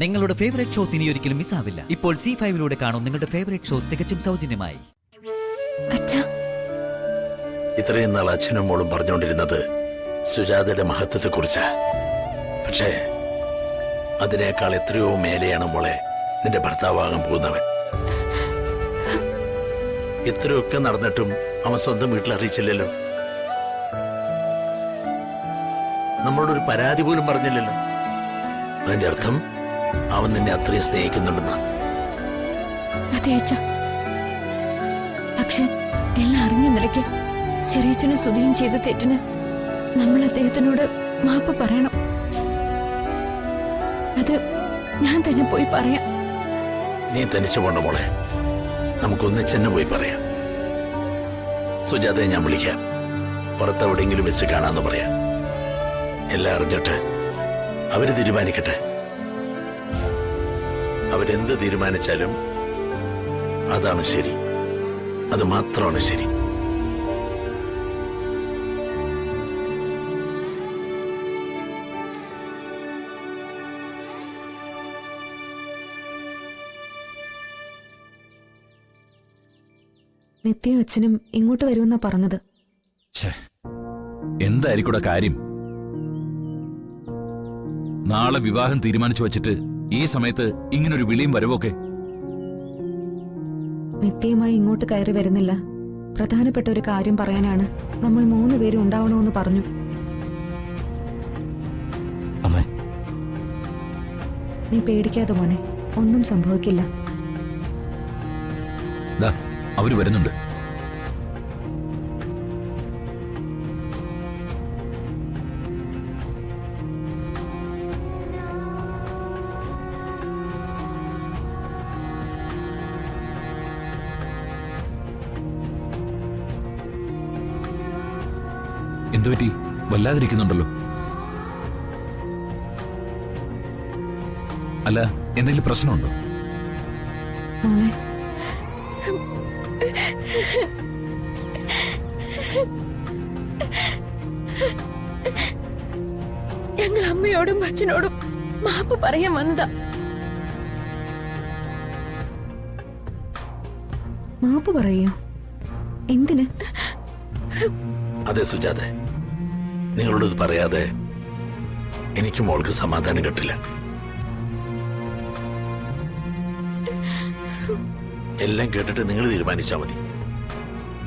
നിങ്ങളുടെ favourite shows ഇനി ഒരിക്കലും മിസ്സാവില്ല. ഇപ്പോൾ C5 കാണും നിങ്ങളുടെ ഫേവറേറ്റ് ഷോസ് തികച്ചും സൗജന്യമായി. ഇത്രയും നാൾ അച്ഛനും മോളും പറഞ്ഞുകൊണ്ടിരുന്നത് സുജാതയുടെ മഹത്വത്തെക്കുറിച്ചാ. പക്ഷേ അതിനേക്കാൾ എത്രയോ മേലെയാണ് മോളെ നിന്റെ ഭർത്താവാകാൻ പോകുന്നവൻ. ഇത്രയൊക്കെ നടന്നിട്ടും അവൻ സ്വന്തം വീട്ടിൽ അറിയിച്ചില്ലല്ലോ. നമ്മളോടൊരു പരാതി പോലും പറഞ്ഞില്ലല്ലോ. അതിന്റെ അർത്ഥം അവൻ നിന്നെ അത്രയും സ്നേഹിക്കുന്നുണ്ടെന്നാ. പക്ഷെ എല്ലാം അറിഞ്ഞ നിലയ്ക്ക് ചെറിയച്ഛനും സുധിയും ചെയ്ത തെറ്റിന് നമ്മൾ അദ്ദേഹത്തിനോട് മാപ്പ് പറയണം. അത് ഞാൻ തന്നെ പോയി പറയാം. നീ തനിച്ചു പോണ്ട മോളെ, നമുക്കൊന്നിച്ചെന്നെ പോയി പറയാം. സുജാതയെ ഞാൻ വിളിക്കാം, പുറത്തെവിടെയെങ്കിലും വെച്ച് കാണാന്ന് പറയാം. എല്ലാം അറിഞ്ഞിട്ട് അവര് തീരുമാനിക്കട്ടെ. അവരെന്ത് തീരുമാനിച്ചാലും അതാണ് ശരി, അത് മാത്രമാണ് ശരി. നിത്യയും അച്ഛനും ഇങ്ങോട്ട് വരുമെന്നാ പറഞ്ഞത്. എന്തായിരിക്കൂടെ കാര്യം? നാളെ വിവാഹം തീരുമാനിച്ചു വച്ചിട്ട് ഈ സമയത്ത് ഇങ്ങനൊരു വിളിയും വരവൊക്കെ. നിത്യയുമായി ഇങ്ങോട്ട് കയറി വരുന്നില്ല. പ്രധാനപ്പെട്ട ഒരു കാര്യം പറയാനാണ് നമ്മൾ 3 പേരും ഉണ്ടാവണമെന്ന് പറഞ്ഞു. അമ്മേ, നീ പേടിക്കാതെ മോനെ, ഒന്നും സംഭവിക്കില്ല. അവര് വരുന്നുണ്ട്. എന്തുപറ്റി? വല്ലാതിരിക്കുന്നുണ്ടല്ലോ. അല്ല, എന്തെങ്കിലും പ്രശ്നമുണ്ടോ? മോളെ, ഞങ്ങൾ അമ്മയോടും അച്ഛനോടും മാപ്പ് പറയാൻ വന്നതാ. മാപ്പ് പറയോ? എന്തിന്? അതെ സുജാതെ, നിങ്ങളോട് പറയാതെ എനിക്ക് മോൾക്ക് സമാധാനം കിട്ടില്ല. എല്ലാം കേട്ടിട്ട് നിങ്ങൾ തീരുമാനിച്ചാൽ മതി.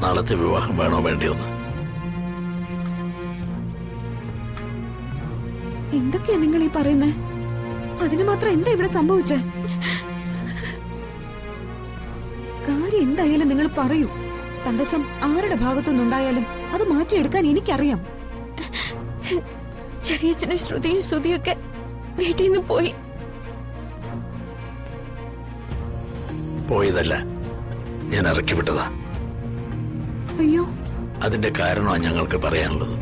നാളത്തെ വിവാഹം വേണോ വേണ്ടയോന്ന്. എന്തൊക്കെയാ നിങ്ങൾ ഈ പറയുന്നേ? അതിന് മാത്രം എന്താ ഇവിടെ സംഭവിച്ചേ? കാര്യം എന്തായാലും നിങ്ങൾ പറയൂ. തടസ്സം ആരുടെ ഭാഗത്തുനിന്നുണ്ടായാലും അത് മാറ്റിയെടുക്കാൻ എനിക്കറിയാം. ചെറിയച്ഛനും ശ്രുതിയും ശ്രുതിയൊക്കെ വീട്ടിൽ നിന്ന് പോയി. പോയതല്ല, ഞാൻ ഇറക്കി വിട്ടതാ. അയ്യോ, അതിന്റെ കാരണമാണ് ഞങ്ങൾക്ക് പറയാനുള്ളത്.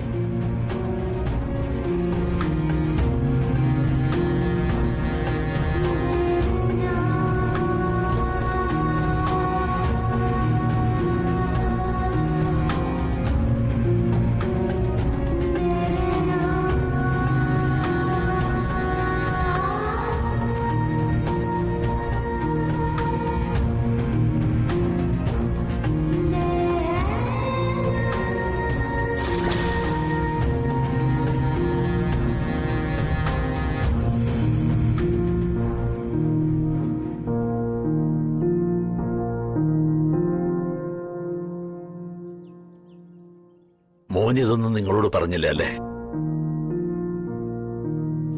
മോൻ ഇതൊന്നും നിങ്ങളോട് പറഞ്ഞില്ല അല്ലേ?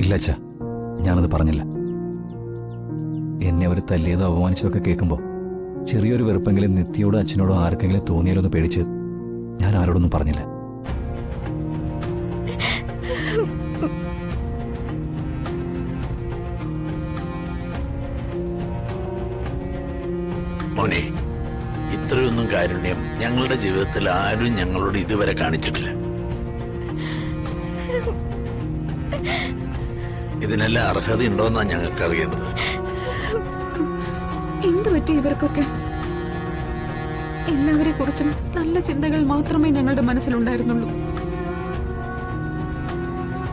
ഇല്ല അച്ഛാ, ഞാനത് പറഞ്ഞില്ല. എന്നെ അവർ തല്ലിയതോ അപമാനിച്ചതൊക്കെ കേൾക്കുമ്പോൾ ചെറിയൊരു വെറുപ്പെങ്കിലും നിത്യയോടോ അച്ഛനോടോ ആർക്കെങ്കിലും തോന്നിയാലോ എന്ന് പേടിച്ച് ഞാൻ ആരോടൊന്നും പറഞ്ഞില്ല. മോനെ, ഇത്രയൊന്നും കാരുണ്യം ഞങ്ങളുടെ ജീവിതത്തിൽ ആരും ഞങ്ങളോട് ഇതുവരെ കാണിച്ചിട്ടില്ല. ഇതിനെല്ലാം അർഹതയുണ്ടോന്നാ ഞങ്ങൾക്ക് അറിയേണ്ടത്. എന്തു പറ്റി ഇവർക്കൊക്കെ? എല്ലാവരെ കുറിച്ചും നല്ല ചിന്തകൾ മാത്രമേ ഞങ്ങളുടെ മനസ്സിലുണ്ടായിരുന്നുള്ളൂ.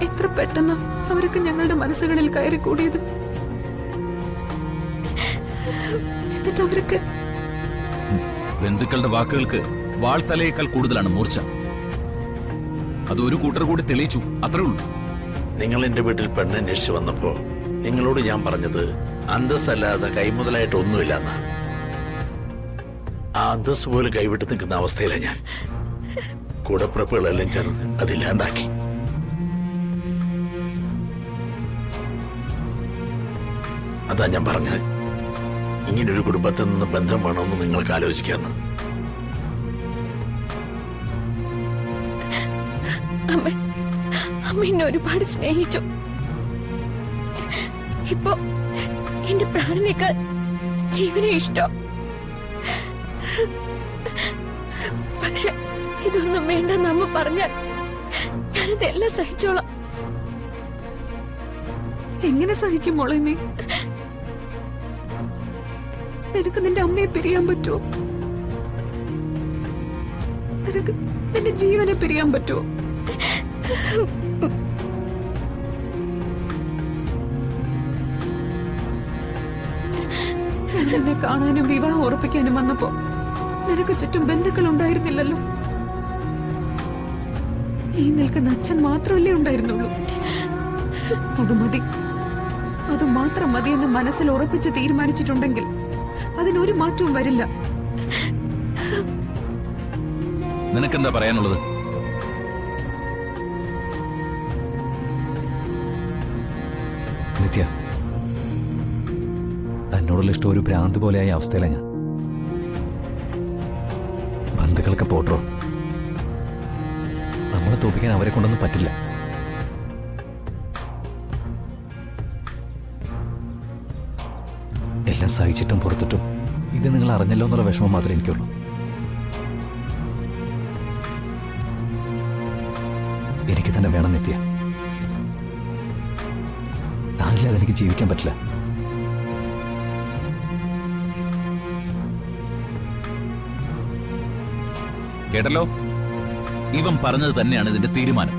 എത്ര പെട്ടെന്ന് അവരൊക്കെ ഞങ്ങളുടെ മനസ്സുകളിൽ കയറി കൂടിയത്. എന്നിട്ട് അവരൊക്കെ ബന്ധുക്കളുടെ വാക്കുകൾക്ക് വാൾത്തലയേക്കാൾ കൂടുതലാണ് മൂർച്ച. അത് ഒരു കൂട്ടർ കൂടി തെളിയിച്ചു, അത്രേ ഉള്ളൂ. നിങ്ങൾ എന്റെ വീട്ടിൽ പെണ്ണന്വേഷിച്ച് വന്നപ്പോ നിങ്ങളോട് ഞാൻ പറഞ്ഞത് അന്തസ്സല്ലാതെ കൈമുതലായിട്ട് ഒന്നുമില്ലെന്നാ. ആ അന്തസ് പോലും കൈവിട്ട് നിൽക്കുന്ന അവസ്ഥയിലാണ് ഞാൻ. കൂടപ്പിറപ്പുകളെല്ലാം ചേർന്ന് അതില്ലാണ്ടാക്കി. അതാ ഞാൻ പറഞ്ഞത്, ഇങ്ങനൊരു കുടുംബത്തിൽ നിന്ന് ബന്ധം വേണമെന്ന് നിങ്ങൾക്ക് ആലോചിക്കാന്ന്. അമ്മ എന്നെ ഒരുപാട് സ്നേഹിച്ചു. ഇപ്പൊ എന്റെ പ്രാണനേക്കാൾ ജീവനെ ഇഷ്ടം. പക്ഷെ ഇതൊന്നും വേണ്ടെന്ന് അമ്മ പറഞ്ഞാൽ ഞാനിതെല്ലാം സഹിച്ചോളാം. എങ്ങനെ സഹിക്കും മോളെ നീ? നിനക്ക് നിന്റെ അമ്മയെ പിരിയാൻ പറ്റുമോ? നിനക്ക് നിന്റെ ജീവനെ പിരിയാൻ പറ്റുമോ? നിന്നെ കാണാനും വിവാഹം ഉറപ്പിക്കാനും വന്നപ്പോ നിനക്ക് ചുറ്റും ബന്ധുക്കൾ ഉണ്ടായിരുന്നില്ലല്ലോ. ഈ നിൽക്കുന്ന അച്ഛൻ മാത്രമല്ലേ ഉണ്ടായിരുന്നുള്ളൂ. അത് മതി, അത് മാത്രം മതിയെന്ന് മനസ്സിൽ ഉറപ്പിച്ച് തീരുമാനിച്ചിട്ടുണ്ടെങ്കിൽ അതിനൊരു മാറ്റവും വരില്ല. നിനക്കെന്താ പറയാനുള്ളത്? നിത്യ, തന്നോടുള്ള ഇഷ്ടം ഒരു ഭ്രാന്ത് പോലെയായ അവസ്ഥയിലാണ് ഞാൻ. ബന്ധുക്കളൊക്കെ പോട്ടോ, നമ്മളെ തോപ്പിക്കാൻ അവരെ കൊണ്ടൊന്നും പറ്റില്ല. എല്ലാം സഹിച്ചിട്ടും പുറത്തിട്ടും ഇത് നിങ്ങൾ അറിഞ്ഞല്ലോ എന്നുള്ള വിഷമം മാത്രമേ എനിക്കുള്ളൂ. എനിക്ക് തന്നെ വേണം നിത്യ. താനില്ലാതെ എനിക്ക് ജീവിക്കാൻ പറ്റില്ല. കേട്ടല്ലോ, ഇവൻ പറഞ്ഞത് തന്നെയാണ് ഇതിന്റെ തീരുമാനം.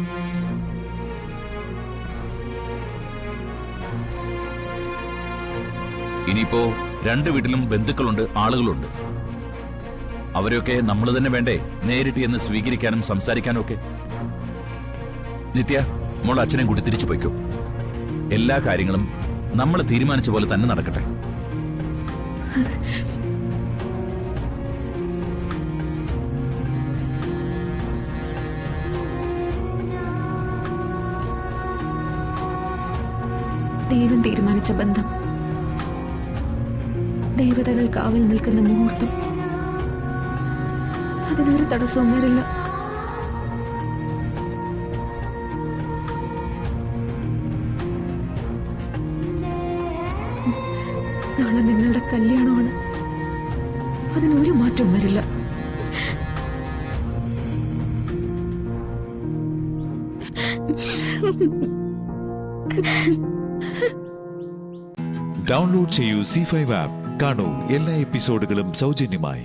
ഇനിയിപ്പോ രണ്ട് വീട്ടിലും ബന്ധുക്കളുണ്ട്, ആളുകളുണ്ട്. അവരെയൊക്കെ നമ്മൾ തന്നെ വേണ്ടേ നേരിട്ട് എന്ന് സ്വീകരിക്കാനും സംസാരിക്കാനും ഒക്കെ. നിത്യ, മോൾ അച്ഛനെ കൂട്ടി തിരിച്ചു പോയിക്കോ. എല്ലാ കാര്യങ്ങളും നമ്മൾ തീരുമാനിച്ച പോലെ തന്നെ നടക്കട്ടെ. ദൈവം തീരുമാനിച്ച ബന്ധം, ദേവതകൾ കാവൽ നിൽക്കുന്ന മുഹൂർത്തം, അതിനൊരു തടസ്സവും വരില്ല. നാളെ നിങ്ങളുടെ കല്യാണമാണ്, അതിനൊരു മാറ്റവും വരില്ല. ഡൗൺലോഡ് ചെയ്യൂ C5 ആപ്പ്. കാണൂ എല്ലാ എപ്പിസോഡുകളും സൗജന്യമായി.